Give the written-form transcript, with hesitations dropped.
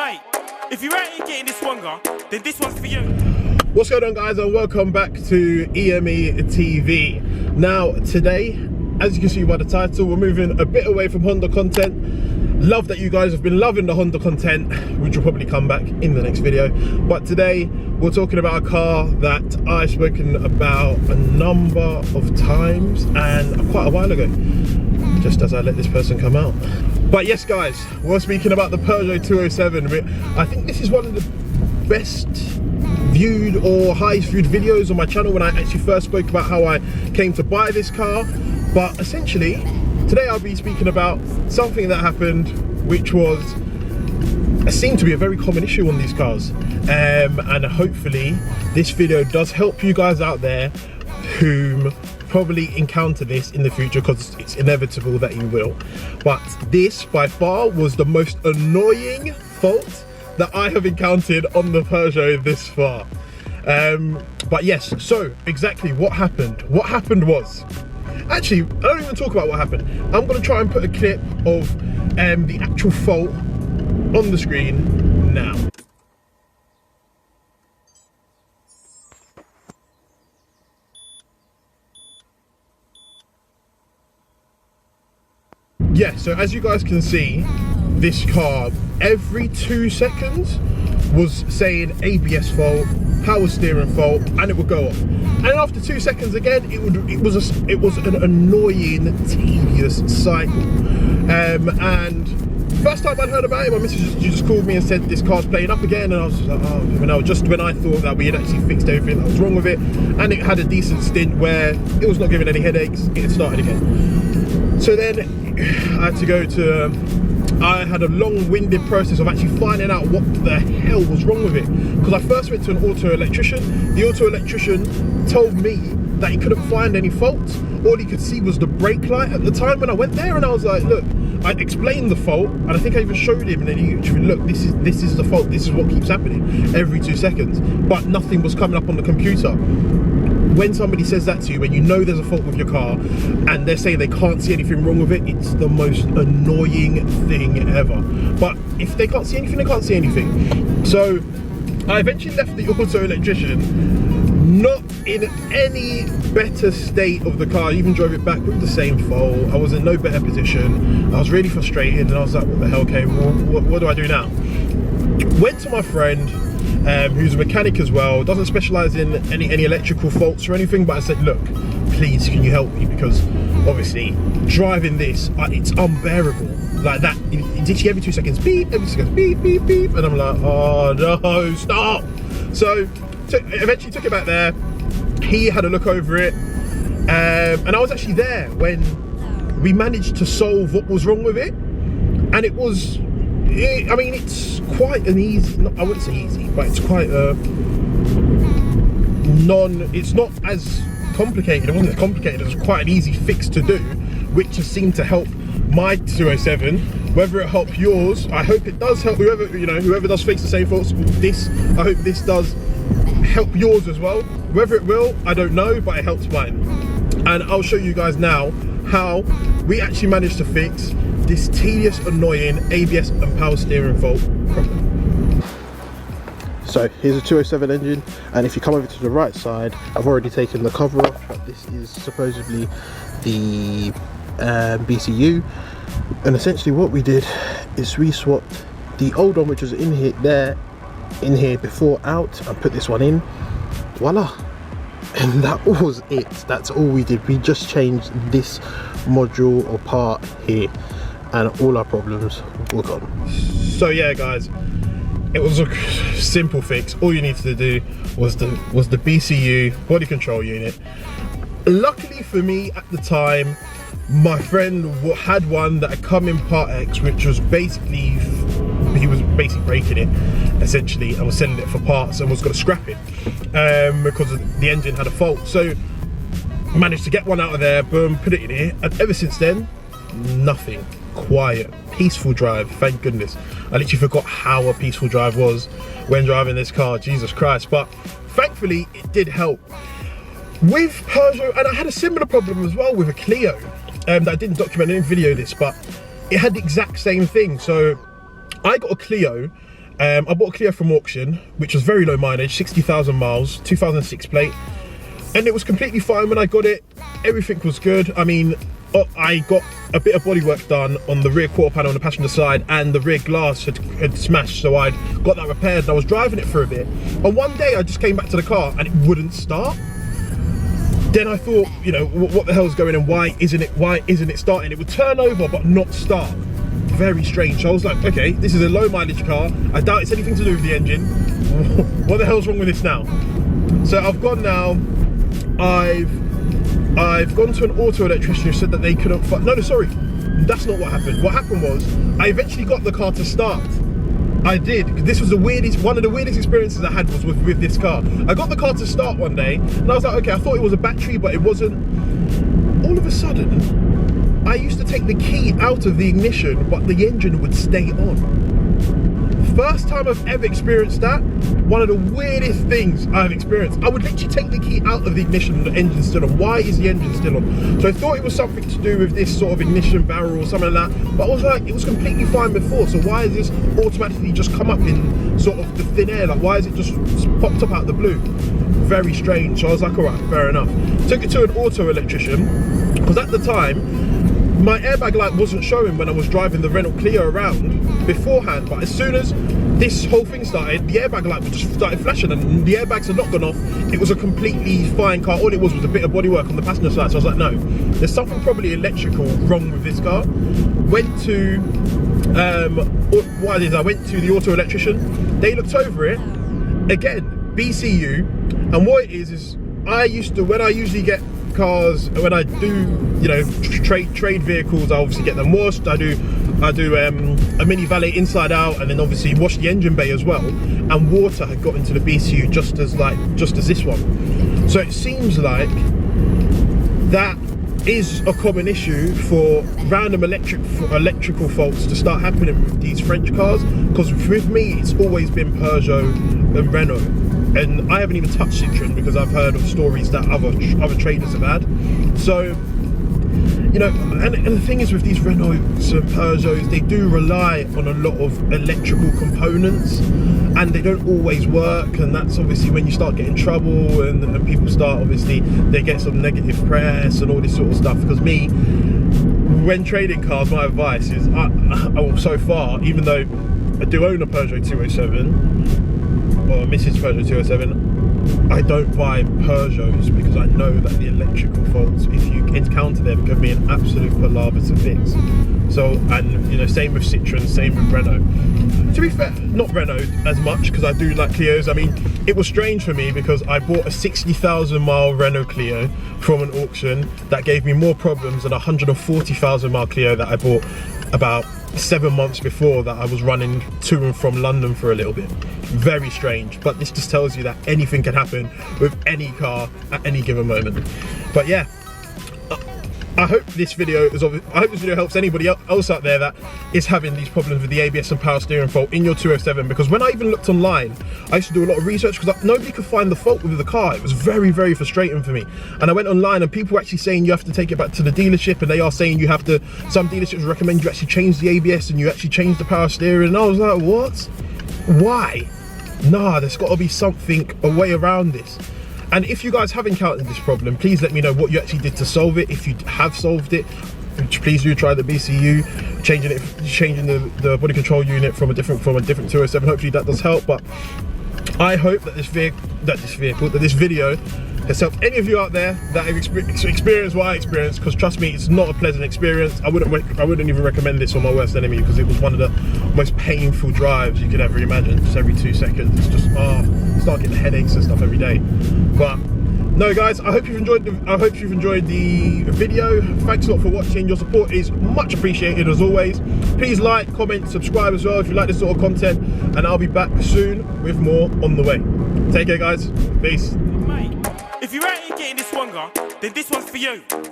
Right, if you ain't getting this one, then this one's for you. What's going on, guys, and welcome back to EME TV. Now today, as you can see by the title, we're moving a bit away from Honda content. Love that you guys have been loving the Honda content, which will probably come back in the next video. But today we're talking about a car that I've spoken about a number of times and quite a while ago, just as I let this person come out. But yes, guys, we're speaking about the Peugeot 207. I think this is one of the best viewed or highest viewed videos on my channel when I actually first spoke about how I came to buy this car. But essentially, today I'll be speaking about something that happened, which seemed to be a very common issue on these cars. And hopefully this video does help you guys out there whom probably encounter this in the future, because it's inevitable that you will. But this by far was the most annoying fault that I have encountered on the Peugeot this far. But yes, so exactly what happened? What happened was, actually, I don't even talk about what happened. I'm gonna try and put a clip of the actual fault on the screen now. Yeah, so as you guys can see, this car every 2 seconds was saying ABS fault, power steering fault, and it would go off. And after 2 seconds again, it was an annoying, tedious cycle. And first time I'd heard about it, my missus just called me and said this car's playing up again, and I was like, oh, you know, just when I thought that we had actually fixed everything that was wrong with it, and it had a decent stint where it was not giving any headaches, it started again. So then I had to go to, I had a long-winded process of actually finding out what the hell was wrong with it. Because I first went to an auto electrician. The auto electrician told me that he couldn't find any faults. All he could see was the brake light at the time when I went there, and I was like, look, I explained the fault, and I think I even showed him, and then he actually, look, this is the fault, this is what keeps happening every 2 seconds. But nothing was coming up on the computer. When somebody says that to you, when you know there's a fault with your car and they're saying they can't see anything wrong with it, it's the most annoying thing ever. But if they can't see anything, they can't see anything. So I eventually left the auto electrician, not in any better state of the car. I even drove it back with the same fault. I was in no better position. I was really frustrated, and I was like, what the hell, okay, well, what do I do now? Went to my friend, who's a mechanic as well, doesn't specialize in any electrical faults or anything, but I said, look, please, can you help me? Because obviously driving this, it's unbearable. Like that, it's literally every 2 seconds, beep, every 2 seconds, beep, beep, beep, and I'm like, oh no, stop. So eventually took it back there. He had a look over it, and I was actually there when we managed to solve what was wrong with it. And it was, I mean, it's quite an easy, I wouldn't say easy, but it's quite it's not as complicated. It wasn't as complicated. It was quite an easy fix to do, which has seemed to help my 207. Whether it helps yours, I hope it does help whoever, you know, whoever does face the same faults. I hope this does help yours as well. Whether it will, I don't know, but it helps mine. And I'll show you guys now how we actually managed to fix this tedious, annoying ABS and power steering fault problem. So here's a 207 engine, and if you come over to the right side, I've already taken the cover off, but this is supposedly the BCU. And essentially what we did is we swapped the old one, which was in here before, out, and put this one in. Voila. And that was it. That's all we did. We just changed this module or part here, and all our problems were gone. So yeah, guys, it was a simple fix. All you needed to do was the BCU, body control unit. Luckily for me at the time, my friend had one that had come in part X, which was basically, he was basically breaking it essentially and was selling it for parts and was going to scrap it because the engine had a fault. So I managed to get one out of there, boom, put it in here, and ever since then, nothing. Quiet, peaceful drive, thank goodness. I literally forgot how a peaceful drive was when driving this car, Jesus Christ. But thankfully it did help. With Peugeot, and I had a similar problem as well with a Clio that I didn't document, I didn't video this, but it had the exact same thing. So I got a Clio I bought a Clio from auction, which was very low mileage, 60,000 miles, 2006 plate, and it was completely fine when I got it. Everything was good. I mean, I got a bit of bodywork done on the rear quarter panel on the passenger side, and the rear glass had smashed, so I'd got that repaired and I was driving it for a bit. And one day I just came back to the car and it wouldn't start. Then I thought, you know, what the hell's going on? Why isn't it starting? It would turn over but not start. Very strange. So I was like, okay, this is a low mileage car. I doubt it's anything to do with the engine. What the hell's wrong with this now? So I've gone now. I've gone to an auto electrician who said that they couldn't find. No, sorry, that's not what happened. What happened was I eventually got the car to start. I did. This was one of the weirdest experiences I had was with this car. I got the car to start one day and I was like, okay, I thought it was a battery, but it wasn't. All of a sudden, I used to take the key out of the ignition, but the engine would stay on. First time I've ever experienced that. One of the weirdest things I've experienced. I would literally take the key out of the ignition and the engine's still on. Why is the engine still on? So I thought it was something to do with this sort of ignition barrel or something like that. But I was like, it was completely fine before. So why is this automatically just come up in sort of the thin air? Like, why is it just popped up out of the blue? Very strange. So I was like, all right, fair enough. Took it to an auto electrician, because at the time, my airbag light wasn't showing when I was driving the Renault Clio around beforehand, but as soon as this whole thing started, the airbag light just started flashing and the airbags had not gone off. It was a completely fine car. All it was a bit of bodywork on the passenger side. So I was like, no, there's something probably electrical wrong with this car. Went to, I went to the auto electrician. They looked over it. Again, BCU. And what it is when I usually get cars, when I do, you know, trade vehicles, I obviously get them washed. I do a mini valet inside out, and then obviously wash the engine bay as well. And water had got into the BCU just as this one. So it seems like that is a common issue for random electrical faults to start happening with these French cars. Because with me, it's always been Peugeot and Renault. And I haven't even touched Citroën because I've heard of stories that other traders have had. So, you know, and the thing is with these Renaults and Peugeots, they do rely on a lot of electrical components and they don't always work, and that's obviously when you start getting trouble and people start, obviously, they get some negative press and all this sort of stuff. Because me, when trading cars, my advice is, so far, even though I do own a Peugeot 207, or Mrs. Peugeot 207, I don't buy Peugeots because I know that the electrical faults, if you encounter them, can be an absolute palaver to fix. So, and you know, same with Citroën, same with Renault. To be fair, not Renault as much, because I do like Clios. I mean, it was strange for me because I bought a 60,000 mile Renault Clio from an auction that gave me more problems than a 140,000 mile Clio that I bought about 7 months before, that I was running to and from London for a little bit. Very strange, but this just tells you that anything can happen with any car at any given moment. But yeah, I hope this video helps anybody else out there that is having these problems with the ABS and power steering fault in your 207. Because when I even looked online, I used to do a lot of research because nobody could find the fault with the car. It was very, very frustrating for me. And I went online and people were actually saying you have to take it back to the dealership, and they are saying you have to, some dealerships recommend you actually change the ABS and you actually change the power steering. And I was like, what? Why? Nah, there's got to be something, a way around this. And if you guys have encountered this problem, please let me know what you actually did to solve it. If you have solved it, please do try the BCU, changing the body control unit from a different 207. Hopefully that does help. But I hope that this video has helped any of you out there that have experienced what I experienced. Because trust me, it's not a pleasant experience. I wouldn't even recommend this on my worst enemy, because it was one of the most painful drives you could ever imagine. Just every 2 seconds, it's just start getting headaches and stuff every day. But no, guys, I hope you've enjoyed the video. Thanks a lot for watching. Your support is much appreciated as always. Please like, comment, subscribe as well if you like this sort of content, and I'll be back soon with more on the way. Take care, guys. Peace. Mate, if you ain't getting this one, then this one's for you.